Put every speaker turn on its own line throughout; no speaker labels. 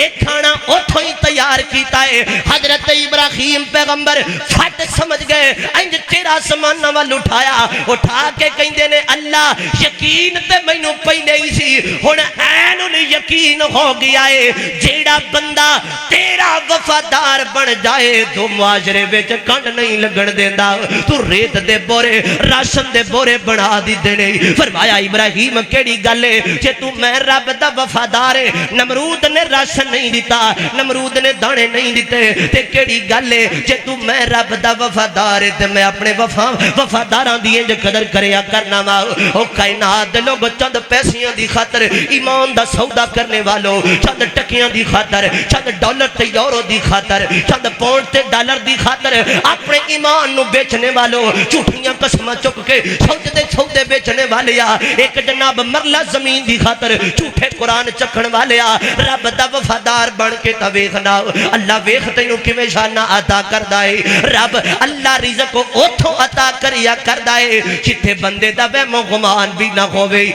ایک کھانا اتھو ہی تیار کیتا ہے حضرت ابراہیم پیغمبر پھٹ سمجھ گئے انج چہرہ سمانہ وال اٹھا کے کہندے نے اللہ یقین تے مینوں پہلے ہی سی ہن این انہیں یقین ہو گیا ہے جیڑا بندہ تیرا وفادار بن جائے تو معاشرے وچ کنڈ نہیں لگن دیندا تو ریت دے بورے راشن دے بورے بنا دی دینے فرمایا ابراہیم کیڑی گل ہے جے تو میں رب دا وفادار ہے نمرود نے راشن نہیں دیتا نمرود نے دانے نہیں دیتے تے کیڑی گل ہے جے تو میں رب دا وفادار ہے تے میں اپنے وفاداراں دی انج قدر کریا کرنا وا او کائنات دے لوگ چند پیسیاں دی خاطر ایمان دا سودا کرنے والوں چند ٹکیاں دی خاطر چند ڈالر تے یورو دی خاطر چند پاؤنڈ تے ڈالر دی خاطر اپنے ایمان نو بیچنے والوں جھوٹیاں قسماں چک کے سودے بیچنے والیا ایک جناب مرلہ زمین دی خاطر جھوٹے قرآن چکھن والیا رب دا وفادار بن کے تا ویکھنا اللہ ویکھ تینوں کیویں شانہ عطا کردا ہے رب اللہ رزق کو اوتھوں عطا کریا کردا ہے جتھے بندے دا وہم و گمان بھی نہ ہووے۔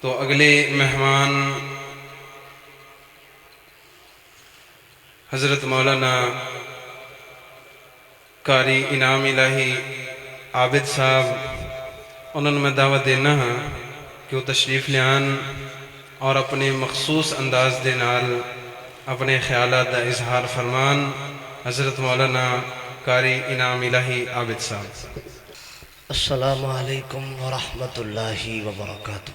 تو اگلے مہمان حضرت مولانا قاری انعام الہی عابد صاحب انہوں نے میں دعوت دینا ہاں کہ وہ تشریف لیان اور اپنے مخصوص انداز دے نال اپنے خیالات دا اظہار فرمان حضرت مولانا قاری انعام الہی عابد صاحب۔
السلام علیکم ورحمت اللہ وبرکاتہ۔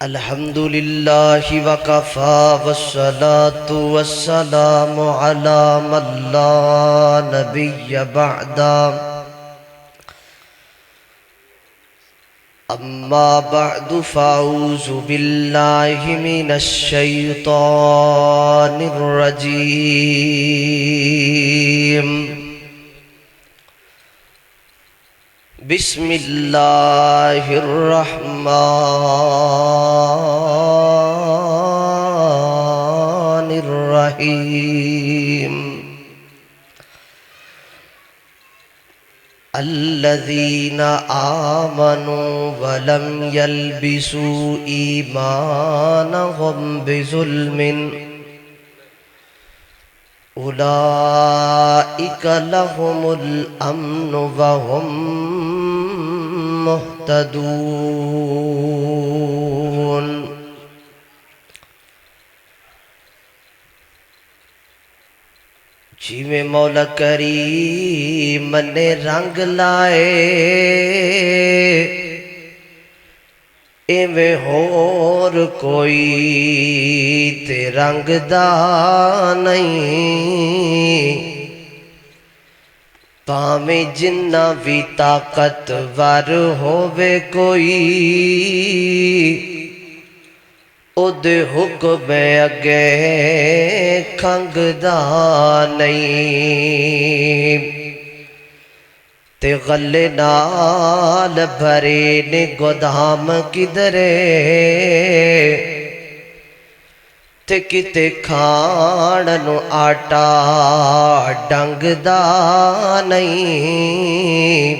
الحمدللہ وکفا والصلاة والسلام علی من لا نبی بعدا اما بعد فاعوذ باللہ من الشیطان الرجیم۔ بسم اللہ الرحمن الرحیم۔ الذین آمنوا ولم یلبسوا ایمانهم بظلم اولئک لهم الامن وهم مہتدون۔ جیویں مولا کریم نے رنگ لائے ایویں ہور کوئی تے رنگ دا نہیں پاویں جنہ بھی طاقتور ہووے کوئی او دے حکم اگے کھنگ دا نہیں تے غلے نال بھرے نے گودام کدرے تے کتے کھاننو آٹا ڈنگ دا نہیں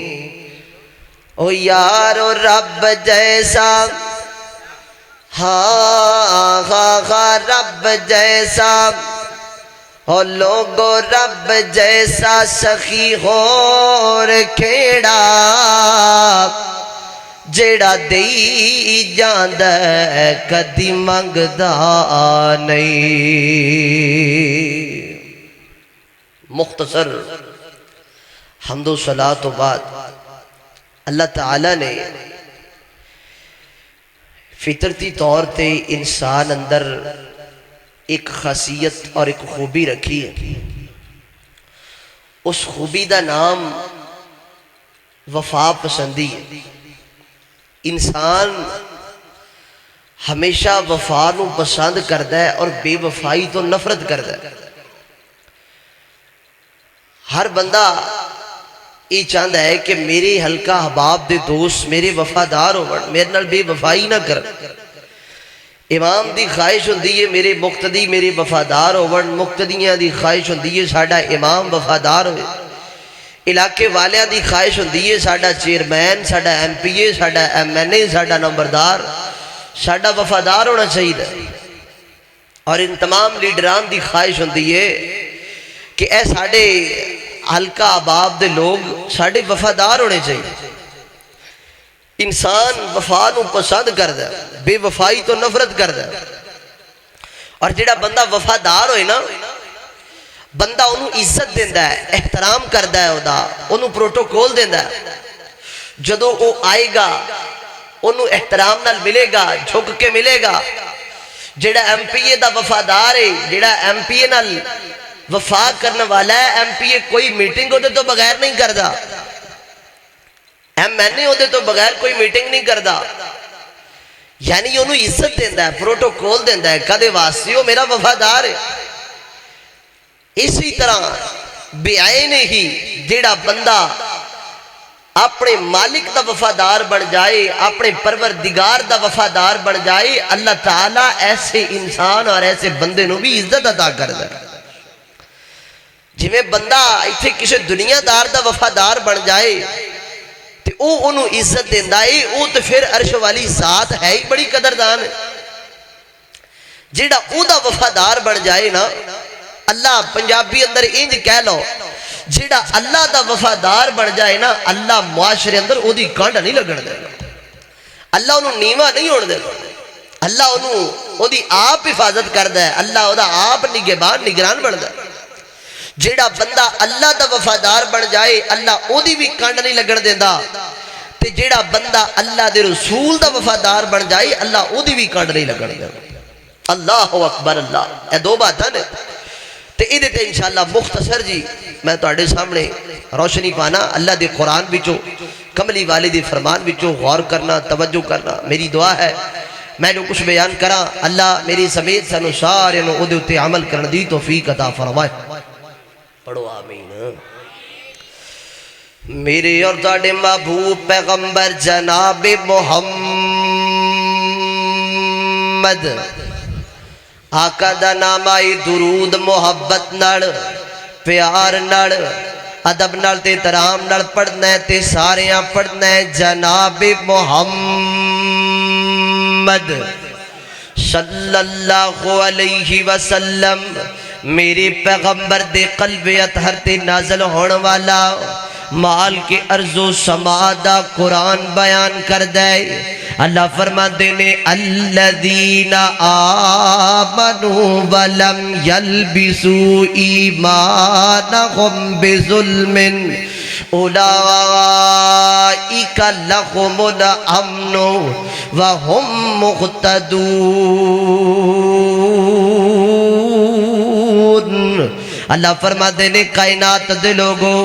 او یارو رب جیسا ہاں رب جیسا او لوگو رب جیسا سخی ہور کھیڑا جیڑا دی جاندہ کدی منگدا نہیں۔ مختصر حمد و صلاۃ و بعد اللہ تعالیٰ نے فطرتی طور تے انسان اندر ایک خاصیت اور ایک خوبی رکھی ہے، اس خوبی دا نام وفا پسندی ہے۔ انسان ہمیشہ وفا نو پسند کردا ہے اور بے وفائی تو نفرت کردا ہے۔ ہر بندہ یہ چاہتا ہے کہ میرے حلقہ احباب دے دوست میرے وفادار ہو میرے نال بے وفائی نہ کر۔ امام دی خواہش ہوندی ہے میرے مقتدی میرے وفادار ہو، مقتدیاں دی خواہش ہوندی ہے ساڈا امام وفادار ہوئے۔ علاقے والیاں دی خواہش ہوندی ہے ساڈا چیئرمین، ساڈا ایم پی اے، ساڈا ایم این اے، ساڈا نمبردار ساڈا وفادار ہونا چاہیے، اور ان تمام لیڈران دی خواہش ہوندی ہے کہ اے ساڈے حلقہ آباب دے لوگ ساڈے وفادار ہونے چاہیے۔ انسان وفا نو پسند کردا ہے، بے وفائی تو نفرت کردا ہے، اور جڑا بندہ وفادار ہوئے نا بندہ انہوں عزت دیندا ہے، احترام کردا ہے، انہوں پروٹوکول دیندا ہے، جدو وہ آئے گا انہوں احترام نال ملے گا، جھک کے ملے گا۔ جڑا ایم پی اے دا وفادار ہے، جڑا ایم پی اے نال وفا کرنے والا ہے، ایم پی اے کوئی میٹنگ ہوتے تو بغیر نہیں کردا، ایم این اے ہوتے تو بغیر کوئی میٹنگ نہیں کردا، یعنی انہوں عزت دیندا ہے، پروٹوکول دیندا ہے، کدے واسطے وہ میرا وفادار ہے۔ اسی طرح بعین ہی جڑا بندہ اپنے مالک دا وفادار بن جائے، اپنے پروردگار دا وفادار بن جائے، اللہ تعالیٰ ایسے انسان اور ایسے بندے نو بھی عزت عطا کر دے۔ جویں بندہ ایتھے کسی دنیا دار دا وفادار بن جائے تے او انہوں عزت دیندا ہے، او تے پھر عرش والی ذات ہے ہی بڑی قدردان ہے۔ جڑا او دا وفادار بن جائے نا، اللہ پنجابی اندر انج کہہ لو، جڑا اللہ دا وفادار بن جائے نا، اللہ معاشرے اندر او دی کانڈ نہیں لگن دے گا، اللہ انہوں نیواں نہیں ہونے دے گا، اللہ انہوں او دی آپ حفاظت کردا ہے، اللہ او دا آپ نگہبان نگران بن دا ہے۔ جڑا بندہ اللہ دا وفادار بن جائے، اللہ او دی بھی کانڈ نہیں لگن دیندا، تے جڑا بندہ اللہ دے رسول دا وفادار بن جائے، اللہ او دی بھی کانڈ نہیں لگن دیندا۔ اللہ اکبر اللہ، اے دو باتاں نے تے ایدے تے انشاءاللہ مختصر جی میں تواڈے سامنے روشنی پانا، اللہ دے قرآن بچو کملی والے دے فرمان بچو غور کرنا، توجہ کرنا۔ میری دعا ہے میں جو کچھ بیان کراں، اللہ میری سمیت سانو سارے نو اودے تے عمل کرن دی توفیق عطا فرمائے، پڑھو آمین۔ میرے اور تواڈے محبوب پیغمبر جناب محمد آقا دا نام آئی درود محبت نڑ پیار نڑ ادب نڑ تے ترام نڑ پڑھنا ہے تے ساریاں پڑھنا ہے جناب محمد صلی اللہ علیہ وسلم۔ میرے پیغمبر دے قلب اطہر تے نازل ہونے والا مال کے ارض و سما دا قرآن بیان کر دے۔ اللہ فرما دینے الذین آمنوا ولم یلبسوا ایمانہم بظلم اولئک لہم الامن وہم مہتدون۔ اللہ فرما دینے کائنات دے لوگو،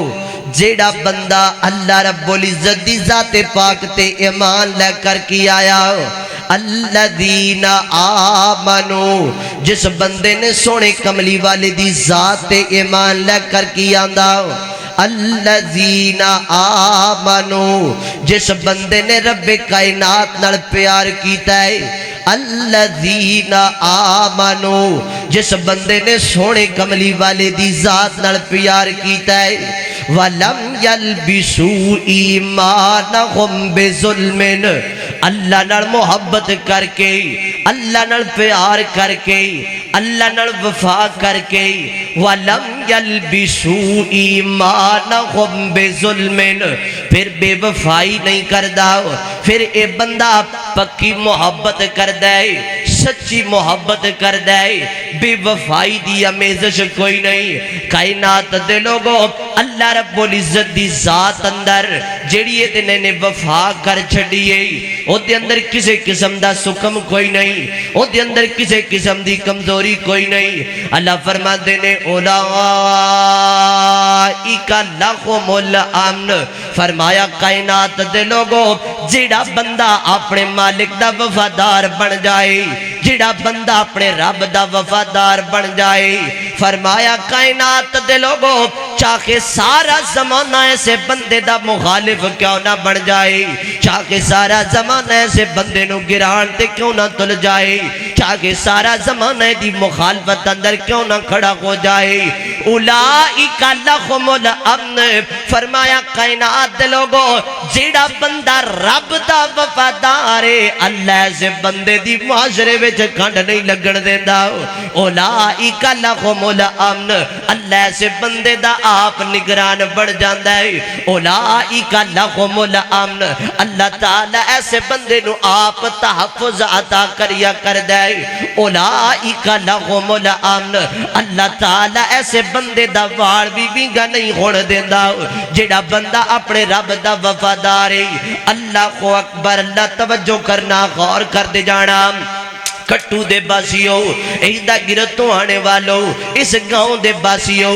جیڑا بندہ اللہ رب العزت دی ذات پاک تے ایمان لے کر کی آیا، الذین آمنو، جس بندے نے سونے کملی والے دی ذات تے ایمان لے کر کی آندہ، الذین آمنو، جس بندے نے رب کائنات نال پیار کیتا ہے، الذین آمنو، جس بندے نے سونے کملی والے دی ذات نال پیار کیتا ہے، وَلَمْ يَلْبِسُوا إِيمَانَهُمْ بِظُلْمٍ، اللہ نال محبت کر کے، اللہ نال پیار کر کے، اللہ نال وفا کر کے، وَلَمْ يَلْبِسُوا إِيمَانَهُمْ بِظُلْمٍ، پھر بے وفائی نہیں کردہ، پھر اے بندہ پکی محبت کردہ، سچی محبت کردہ، بے وفائی دی امیزش کوئی نہیں۔ کائنات دے لوگوں، اللہ رب العزت دی ذات اندر جڑیے دنے نے وفا کر چھڑیے، او دے اندر کسے قسم دا سکم کوئی نہیں، او دے اندر کسے قسم دی کمزوری کوئی نہیں۔ اللہ فرما دینے اولئک لہم الامن، فرمایا کائنات دے لوگوں، جڑا بندہ اپنے مالک دا وفادار بن جائے، جڑا بندہ اپنے رب دا وفادار بن جائے، فرمایا کائنات دے لوگوں، چاہے سارا زمانہ ایسے بندے دا مخالف کیوں نہ بن جائے، چاہے سارا زمانہ ایسے بندے نو گران تے کیوں نہ تل جائے، چاہے سارا زمانہ دی مخالفت اندر کیوں نہ کھڑا ہو جائے، اولئک لہم الامن، فرمایا کائنات دے لوگو جیڑا بندہ رب دا وفادار ہے اللہ سے بندے دی معاشرے وچ کھنڈ نہیں لگن دیندا، اولئک لہم الامن اللہ سے بندے دا آپ نگران بڑھ جاندا ہے، اولئک لہم الامن اللہ تعالی ایسے بندے نو آپ تحفظ عطا کریا کردا ہے، اولئک لہم الامن اللہ تعالی ایسے بندے دا وال بھی وینگا نہیں ہون دیندا جیڑا بندہ اپنے رب دا وفادار ہے۔ اللہ کو اکبر، اللہ توجہ کرنا، غور کر دے جانا، کٹو دے باسیو، ایدہ گرتوں آنے والو، اس گاؤں دے باسیو،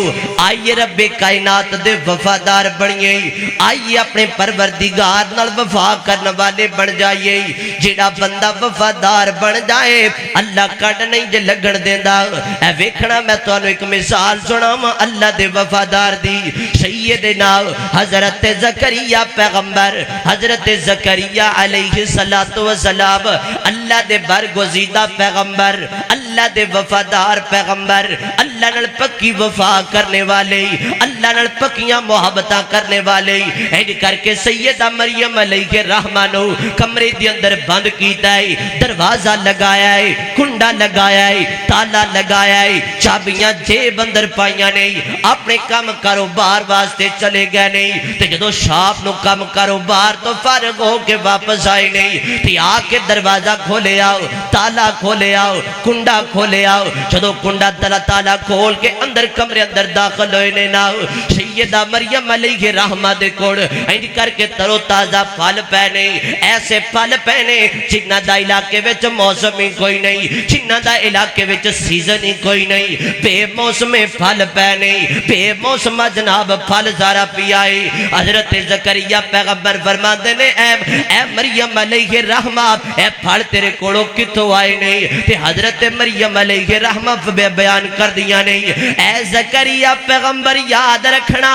آئیے رب کائنات دے وفادار بڑھئے، آئیے اپنے پروردگار نال وفا کرنے والے بڑھ جائیے، جیڑا بندہ وفادار بڑھ جائے اللہ کٹ نہیں جے لگن دیندہ۔ اے ویکھنا میں تو انہوں ایک مثال سنا ماں اللہ دے وفادار دی، سیدنا حضرت زکریہ پیغمبر، حضرت زکریہ علیہ السلام اللہ دے برگزیدہ پیغمبر، اللہ دے وفادار پیغمبر، اللہ نال پکی وفا کرنے والے، اللہ نال پکیاں محبتاں کرنے والے، ایڈ کر کے سیدہ مریم علیہ الرحمن کمرے دی اندر بند کیتا ہے، دروازہ لگایا ہے، کنڈا لگایا ہے، تالا لگایا ہے، چابیاں جیب اندر پائیاں نہیں، اپنے کام کاروبار واسطے چلے گئے نہیں، تے جدو شاپ نو کام کاروبار تو فارغ ہو کے واپس آئے نہیں، تے آکے دروازہ کھولے آؤ، تالا کھولے آؤ، کنڈا کھولے آؤ، جدو کنڈا تالا کھول کے اندر کمرے اندر داخل ہوئے لینا، سیدہ مریم علیہ الرحمہ دے کوڑ اینج کر کے ترو تازہ پھل پہنے، ایسے پھل پہنے جنہ دا علاقے وچ موسم ہی کوئی نہیں، جنہ دا علاقے وچ سیزن ہی کوئی نہیں، بے موسم پھل پہنے، بے موسم جناب پھل زارا پیائی۔ حضرت زکریہ پیغمبر فرما دینے اے مریم علیہ الرحمہ اے پھل تیرے کوڑوں کتوں آئے نہیں، تے حضرت مریم علیہ الرحمہ بیان کر دیا نہیں، اے زکریہ پیغمبر یاد رکھنا،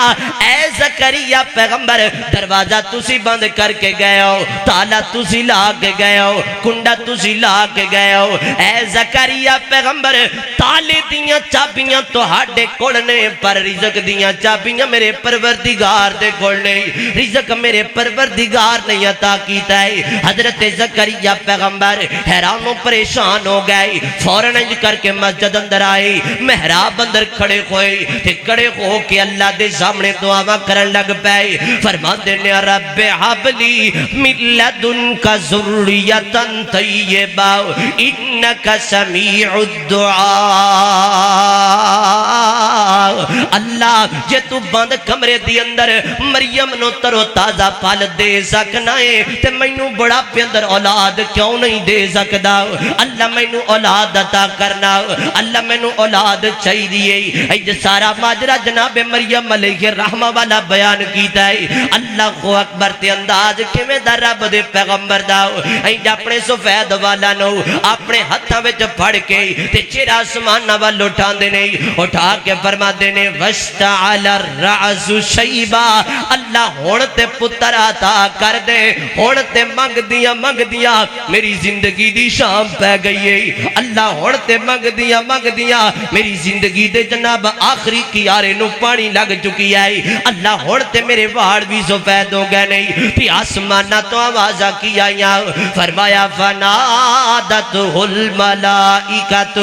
اے زکریہ پیغمبر دروازہ تسی بند کر کے گئے ہو، تالا تسی لا کے گئے ہو، کنڈا تسی لا کے گئے ہو، اے زکریہ پیغمبر تالے دیاں چابیاں تو ہاڑے کوڑنے پر رزق دیاں چابیاں میرے پروردگار دے کوڑنے، رزق میرے پروردگار نے عطا کیتا ہے۔ حضرت زکریہ پیغمبر حیران و پریشان ہو گئے، فوراً انج کر کے مسجد اندر آئے، محراب اندر کھڑے ہوئے، تے کھڑے ہو کے اللہ دے سامنے دعا کرن لگ پئے، فرما دینے رب ہب لی من لدنک ذریۃ طیبہ انک سمیع الدعاء۔ اللہ جے تو بند کمرے دی اندر مریم نو ترو تازہ پھل دے سکنا ہے تے مینوں بڑا پے اندر اولاد کیوں نہیں دے سکدا؟ اللہ مینوں اولاد عطا کرنا، اللہ مینوں اولاد چاہیے۔ اج سارا ماجرا جناب مریم علیہ الرحمہ والا بیان کیتا ہے۔ اللہ کو اکبر تے انداز کیویں دا رب دے پیغمبر دا اج اپنے سفید والا نو اپنے ہتھاں وچ پھڑ کے تے چہرہ آسمان ول اٹھاندے نے، اٹھا کے فرماندے نے واشتعل الرأس شیبا، اللہ ہن تے پتر عطا کر دے، ہن تے منگ دیاں میری زندگی دی شام پہ گئی ہے، اللہ ہن تے منگ دیاں میری زندگی دے جناب آخری کیارے نو پانی لگ چکی ہے، اللہ ہن تے میرے واڑ بھی سفید ہو گئے نہیں، تے آسمانہ تو آوازہ کی آئیاں، فرمایا فنادتہ الملائکۃ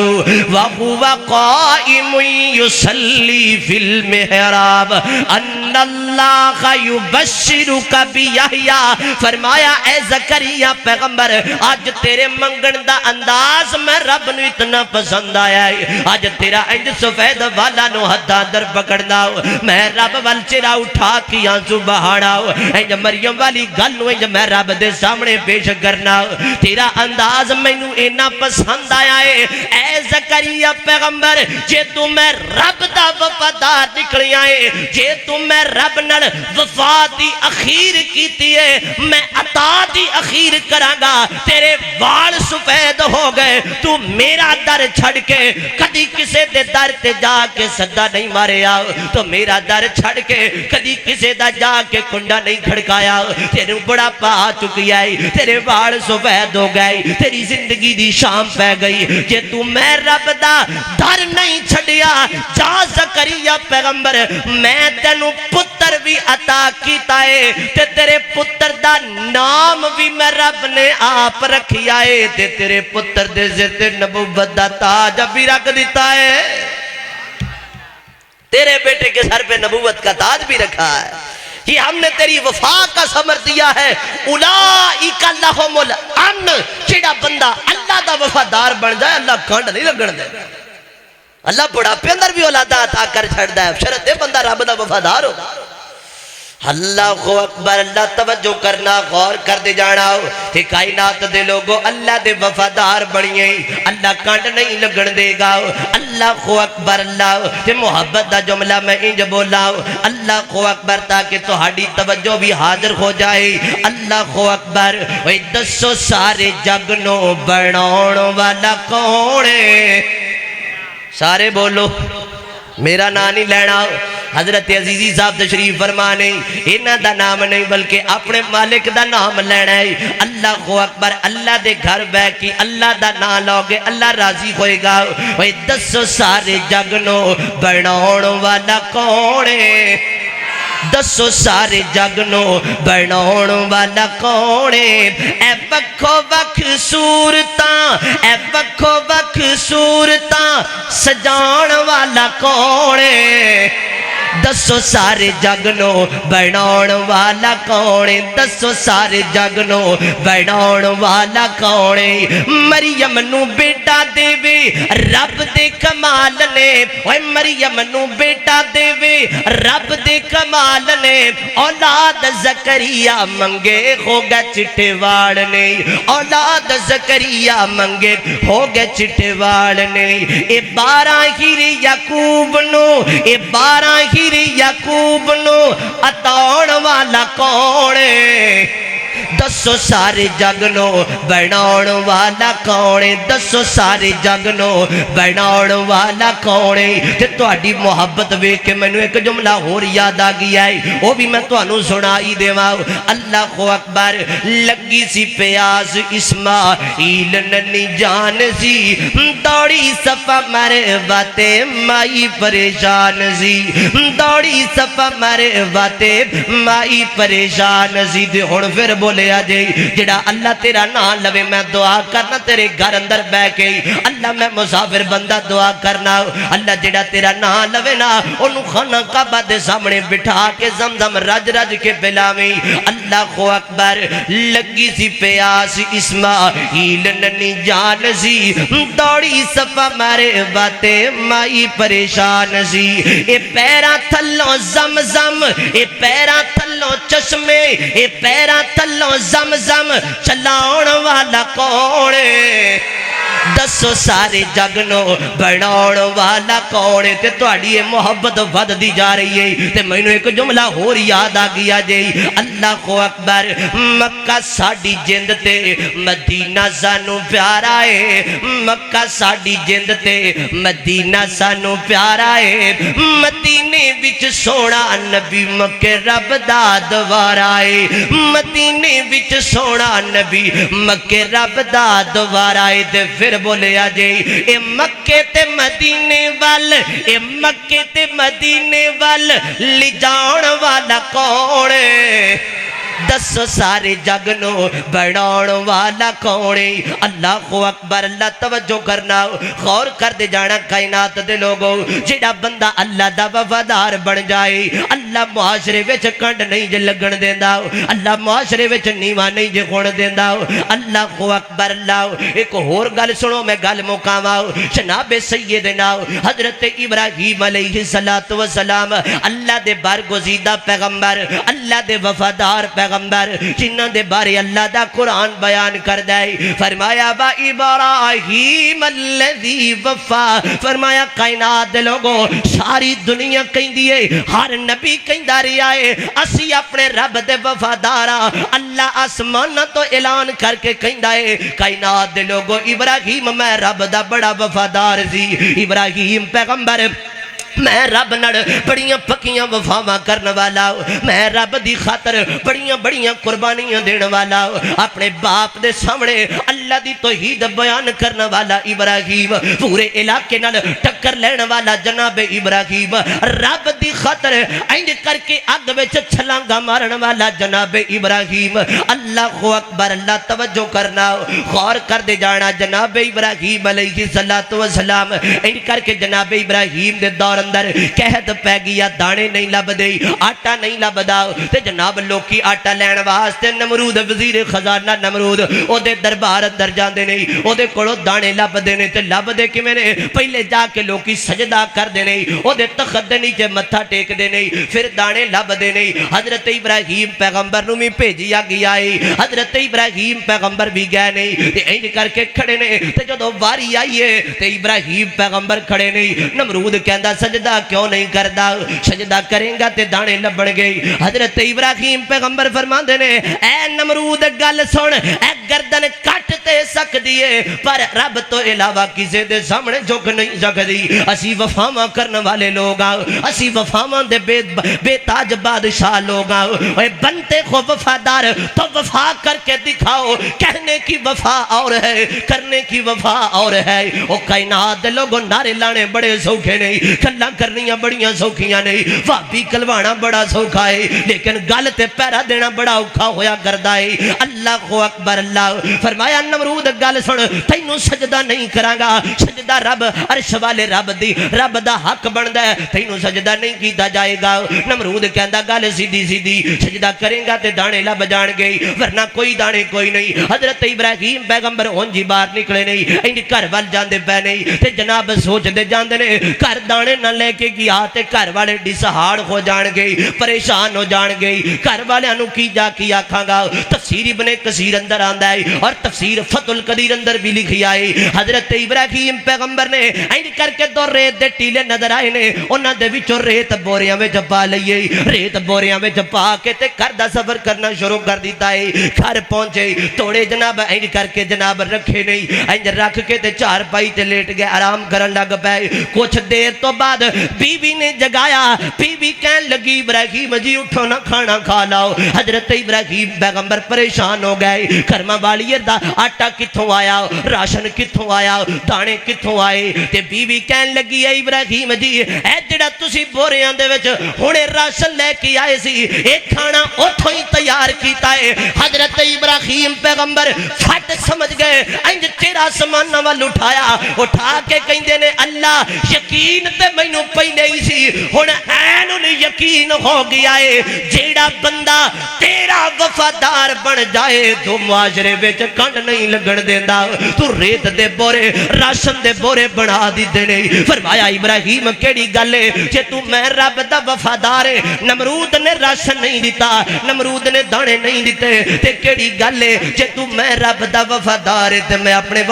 وہو قائم یصلی فی المحراب ان اللہ یبشرک بیحییٰ، فرمایا اے زکریہ پیغمبر آج تیرے منگن دا انداز میں رب نو اتنا پسند آیا ہے، آج تیرا انج سفید والا نو ہتھا در پکڑنا میں رب وال چہرہ اٹھا کی آنسو بہاڑا، انج مریم والی گل نو انج میں رب دے سامنے پیش کرنا، تیرا انداز میں نو اینا پسند آیا ہے اے زکریہ پیغمبر، جے تو میں رب دا وفادار نکلی آئے، جے تو میں رب نال وفا دی اخیر کیتی ہے، میں عطا دی اخیر کرانگا، تیرے وال سفید ہو گئے، تو میرا در چھڑ کے کدی کسے دے در تے جا کے صدا نہیں مارے آؤ، تو میرا در چھڑ کے کدی کسے دا جا کے کنڈا نہیں کھڑکایا تیرے بڑا پا چکی آئی تیرے وال سفید ہو گئے تیری زندگی دی شام پہ گئی جے تو میں رب دا در نہیں چھڑیا جا زکریا پیغمبر میں تینوں پتر بھی عطا کیتا ہے تے تیرے پتر دا نام بھی میں رب نے آپ رکھیا ہے تے تیرے پتر دے زرد نبوت دا تاج بھی رکھ دیتا ہے تیرے بیٹے کے سر پہ نبوت کا تاج بھی رکھا ہے یہ ہم نے تیری وفا کا ثمر دیا ہے اولئک لہم الامن جیڑا بندہ اللہ دا وفادار بن جائے اللہ کھنڈ نہیں لگن دے اللہ بڑا پہ اندر بھی اولادہ عطا کر چھڑ دا ہے شرط دے بندہ رب دا وفادار ہو اللہ اکبر اللہ توجہ کرنا غور کر دے جانا ہو تے کائنات دے لوگو اللہ دے وفادار بڑھئے اللہ کانٹ نہیں لگن دے گا اللہ اکبر اللہ تے محبت دا جملہ میں انج بولا اللہ اکبر تاکہ تہاڈی توجہ بھی حاضر ہو جائے اللہ اکبر وے دسو سارے جگ نو بناون والا کون ہے سارے بولو میرا نام نہیں لینا حضرت عزیزی صاحب تشریف فرمانے انہاں دا نام نہیں بلکہ اپنے مالک دا نام لینا ہے اللہ اکبر اللہ دے گھر بے کی اللہ دا نام لوگے اللہ راضی ہوئے گا وے دسو سارے جگ نو بناون والا کون ہے دسو سارے جگ نو بناون والا کون ہے اے وکھو وکھ صورتاں اے وکھو وکھ صورتاں سجان والا کون ہے دسو سارے جگ نو بناون والا کون ہے دسو سارے جگ نو بناون والا کون ہے مریم نو بیٹا دے وے رب دے کمال نے اوے مریم نو بیٹا دے وے رب دے کمال نے اولاد زکریا منگے ہو گئے چٹے واڑ نے اولاد زکریا منگے ہو گئے چٹے واڑ نے اے 12 ہیرے یعقوب نو اے 12 ہیرے یعقوب نو عطاؤن والا کون ہے دسو سارے جگ نو بناون والا کون ہے دسو سارے جگ نو بناون والا کون ہے تے تہاڈی محبت ویکھ کے مینوں ایک جملہ ہور یاد آ گیا ہے وہ بھی میں تانوں سنائی دیواں اللہ اکبر لگی سی پیاس اسماعیل ننی جان سی دوڑی صفا مرے باتے مائی پریشان سی دوڑی صفا مرے باتے مائی پریشان سی تے ہن پھر بولے آجے جڑا اللہ تیرا نام لوے میں دعا کرنا تیرے گھر اندر بے کے اللہ میں مسافر بندہ دعا کرنا اللہ جڑا تیرا نام لوے نا انہوں خانہ کعبہ دے سامنے بٹھا کے زمزم رج رج کے پلاویں اللہ اکبر لگی سی پیاس اسماعیل ننی جان سی دوڑی صفا مارے باتے مائی پریشان سی اے پیرا تھلوں زمزم اے پیرا تھلوں چشمے اے پیرا تھلوں زمزم چلاؤن والا کون ہے دسو سارے جگ نو بناؤن والا کون ہے تے تہاڈی محبت ود دی جا رہی ہے تے مینوں ایک جملہ ہور یاد آ گیا جی اللہ اکبر مکہ ساڈی جند تے مدینہ سانو پیارا ہے مکہ ساڈی جند تے مدینہ سانو پیارا ہے مدینے وچ سونا نبی مکے رب دا دوارا ہے مدینے وچ سونا نبی مکے رب دا دوارا ہے تے پھر بولے آجے اے مکے تے مدینے وال اے مکے تے مدینے وال لی جان والا کون ہے دسو سارے جگ نو بناؤن والا کون ہے اللہ اکبر اللہ توجہ کرنا غور کر دے جانا کائنات دے لوگوں جڑا بندہ اللہ دا وفادار بن جائے اللہ معاشرے وچ کنڈ نہیں جے لگن دیندا اللہ معاشرے وچ نیواں نہیں جے خون دیندا اللہ اکبر اللہ ایک اور گل سنو میں گل مکاواں جناب سیدنا حضرت ابراہیم علیہ السلام اللہ دے برگزیدہ پیغمبر اللہ دے وفادار پیغمبر جنہ دے بارے اللہ دا قرآن بیان کر دے فرمایا با ابراہیم الذی وفا فرمایا کائنات دے لوگوں ساری دنیا کہیں دیئے ہر نبی کہیں داری آئے اسی اپنے رب دے وفادارا اللہ آسمان تو اعلان کر کے کہیں دائے کائنات دے لوگوں ابراہیم میں رب دا بڑا وفادار سی ابراہیم پیغمبر میں رب نڑ بڑیاں پکیاں وفاواں کرن والا میں رب دی خاطر بڑیاں بڑیاں قربانیاں دین والا اپنے باپ دے سامنے اللہ دی توحید بیان کرن والا ابراہیم پورے علاقے نال ٹکر لین والا جناب ابراہیم رب دی خاطر انج کر کے اگ وچ چھلانگا مارن والا جناب ابراہیم اللہ اکبر اللہ توجہ کرنا غور کر دے جانا جناب ابراہیم علیہ السلام انج کر کے جناب ابراہیم دے دور اندر قحط پہ گیا دانے نہیں لب دے آٹا نہیں لب دا تے جناب لوکی آٹا لین واسطے نمرود وزیر خزانہ نمرود او دے دربار اندر جاندے نہیں او دے کولو دانے لب دے نے تے لب دے کیویں نے پہلے جا کے لوکی سجدہ کر دے نہیں او دے تخت دے نیچے متھا ٹیک دے نہیں پھر دانے لب دے نہیں حضرت ابراہیم پیغمبر نو بھی بھیجیا گیا ہے حضرت ابراہیم پیغمبر بھی گئے نہیں تے انج کر کے کھڑے نے تے جدوں واری آئی ہے تے ابراہیم پیغمبر کھڑے نہیں نمرود کہندا سجدہ کیوں نہیں کردا سجدہ کریں گا تے دانے لبن گئی حضرت ابراہیم پیغمبر فرماندے نے اے نمرود گل سن اے گردن کٹ تے سکدی ہے پر رب تو علاوہ کسے دے سامنے جھک نہیں سکدی اسی وفاواں کرن والے لوگ آ اسی وفاواں دے بے تاج بادشاہ لوگ آ اے بنتے کو وفادار تو وفا کر کے دکھاؤ کہنے کی وفا اور ہے کرنے کی وفا اور ہے او کائنات دے لوگوں نعرے لانے بڑے سوکھے نہیں گلاں کرنیاں بڑیاں سوکھیاں نہیں بھابی کلوانا بڑا سوکھا ہے لیکن گل تے پیرا دینا بڑا اوکھا ہویا کردا ہے اللہ اکبر اللہ فرمایا نمرود گل سن تینوں سجدہ نہیں کراں گا سجدہ رب عرش والے رب دی رب دا حق بندا ہے تینوں سجدہ نہیں کیتا جائے گا نمرود کہندا گل سیدھی سیدھی سجدہ کریں گا تے دانے لب جان گے ورنہ کوئی دانے کوئی نہیں حضرت ابراہیم پیغمبر اونجی باہر نکلے نہیں انج گھر وال جاندے پے نہیں تے جناب سوچدے جاندے نے گھر دانے نہ لے کے گیا تے گھر والے ڈسہاڑ ہو جان گے پریشان ہو جان گے گھر والےاں نو کی جا کی آکھاں گا تفسیر ابن کثیر اندر آندا ہے اور تفسیر فتح القدیر اندر بھی لکھیا ہے حضرت ابراہیم پیغمبر نے انج کر کے دو ریت دے ٹیلے نظر آئے نے انہاں دے وچوں ریت بوریاں وچ پا لئیے ریت بوریاں وچ پا کے تے گھر دا سفر کرنا شروع کر دیتا ہے گھر پہنچے توڑے جناب انج کر کے جناب رکھے نہیں انج رکھ کے تے چار پائی تے لیٹ گئے آرام کرن لگ پئے کچھ دیر تو بعد بیوی نے جگایا بیوی کہن لگی ابراہیم جی اٹھو نہ کھانا کھا لاؤ حضرت ابراہیم پیغمبر پریشان ہو گئے کرما والی دا آٹا کتھوں آیا راشن کتھوں آیا دانے کتھوں آئے تے بیوی کہن لگی اے ابراہیم جی اے جڑا تسی بوریاں دے وچ ہنے راشن لے کے آئے سی اے کھانا اوتھوں ہی تیار کیتا ہے حضرت ابراہیم پیغمبر پھٹ سمجھ گئے انج تیرا سامان ول اٹھا کے کہندے نے اللہ یقین تے مینوں پہلے ہی سی ہن عین یقین ہو گیا ہے جیڑا بندہ تیرا وفادار بن جائے تو معاشرے وچ کنڈ نہیں لگن دیندا تو ریت دے بورے راشن دے بورے بنا دیندے نے فرمایا ابراہیم کیڑی گل ہے جے تو میں رب دا وفادار ہے نمرود نے راشن نہیں دیتا نمرود نے دانے نہیں دیتے تے کیڑی گل ہے جے تو میں رب دا وفادار ہے تے میں اپنے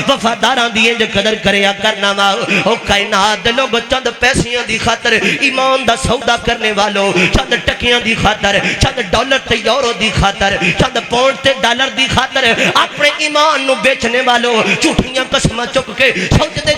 وفاداراں دی انج قدر کریا کرنا وا او کائنات دے لوگ چند پیسیاں دی خاطر ایمان دا سودا کرنے والوں چند ٹکیاں دی خاطر چند ڈالر تے یورو دی خاطر چند پاؤنڈ تے ڈالر دی خاطر اپنے ایمان نو بیچنے والوں جھوٹیاں قسماں چک کے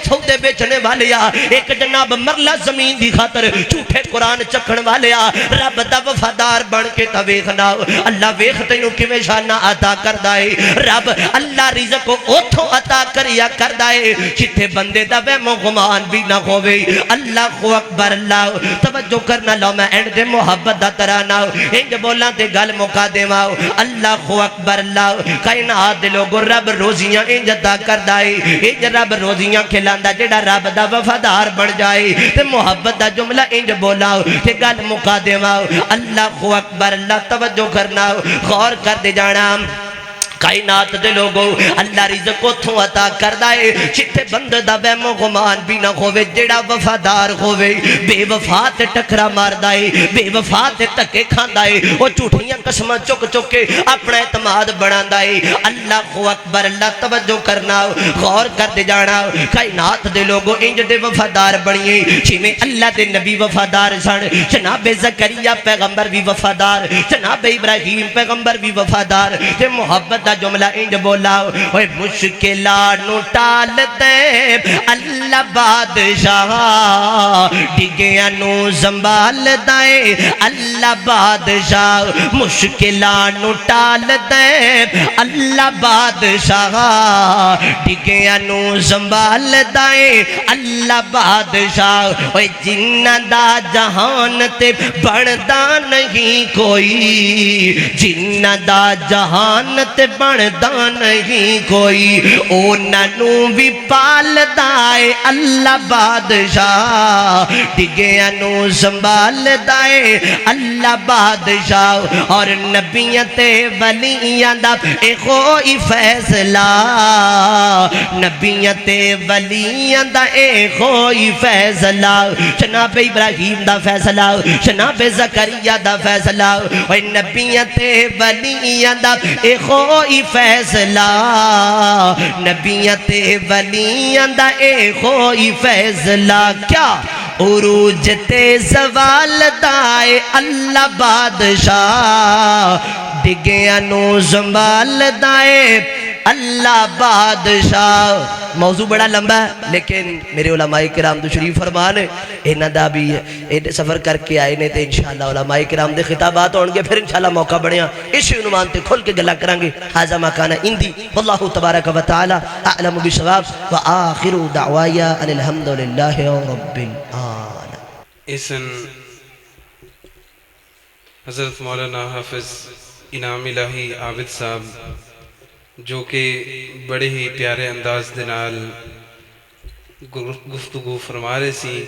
سودے بیچنے والیا ایک جناب مرلہ زمین دی خاطر جھوٹے قرآن چکھن والیا رب دا وفادار بن کے تا ویکھنا اللہ ویکھ تینوں کیویں شانہ عطا کردا ہے رب اللہ رزق اوتھوں عطا کریا کردا ہے جتھے بندے دا وہم و گمان بھی نہ ہووے اللہ اکبر اللہ توجہ کرنا لو میں اینڈ دے محبت دا ترانہ انج بولاں تے گل مکا دیواں اللہ اکبر اللہ کائنات دے لوگوں رب روزیاں انج عطا کردا ہے انج رب روزیاں کھلاندا جڑا رب دا وفادار بن جائے تے محبت دا جملہ انج بولا تے گل مکا دیواں اللہ اکبر اللہ توجہ کرنا غور کر دے جانا کائنات دے لوگوں اللہ رزق اتھوں عطا کردا ہے جتھے بندے دا وہم و گمان بھی نہ ہووے جڑا وفادار ہووے بے وفا تے ٹکرا ماردا ہے بے وفا تے دھکے کھاندا ہے او جھوٹیاں قسماں چک چک کے اپنا اعتماد بناندا ہے اللہ اکبر اللہ توجہ کرنا غور کر دے جانا کائنات دے لوگوں انج دے وفادار بنیے جویں اللہ دے نبی وفادار سن جناب زکریا پیغمبر بھی وفادار جناب ابراہیم پیغمبر بھی وفادار تے محبت دا جملہ انج بولا اوے مشکلات نو ٹال دے اللہ بادشاہ ڈگیاں نو زمبال دے اللہ بادشاہ مشکلات نو ٹال دے اللہ بادشاہ ڈگیاں نو زمبال دے اللہ بادشاہ اوے جنہ دا جہان تے بڑھدا نہیں کوئی جنہ دا جہان تے بڑھدا نہیں کوئی اونا نو بھی پال دائے اللہ بادشاہ ڈگیاں نو زمبال دائے اللہ بادشاہ اور نبیت ولیاں دا ایکھوئی فیصلہ نبیت ولیاں دا ایکھوئی فیصلہ جناب ابراہیم دا فیصلہ جناب زکریا دا فیصلہ اور نبیت ولیاں دا ایکھوئی فیصلہ نبیت ولیاں دا ایکھوئی فیصلہ کیا عروج تے زوال دائے اللہ بادشاہ ڈگیاں نو زمبال دائے اللہ بادشاہ موضوع بڑا لمبا ہے لیکن میرے علماء کرام تو شریف فرمانے انہاں دا بھی ہے سفر کر کے آئے نے تے انشاءاللہ علماء کرام دے خطابات ہونگے پھر انشاءاللہ موقع بڑھیاں اس عنوان تے کھل کے گلا کرانگے حاضر مکانہ اندی واللہ تبارک و تعالی اعلم بشواب و آخر دعوایا ان الحمدللہ رب العالمین.
اسن حضرت مولانا حافظ انعام الہی عابد صاحب جو کہ بڑے ہی پیارے انداز دے نال گفتگو فرما رہے سی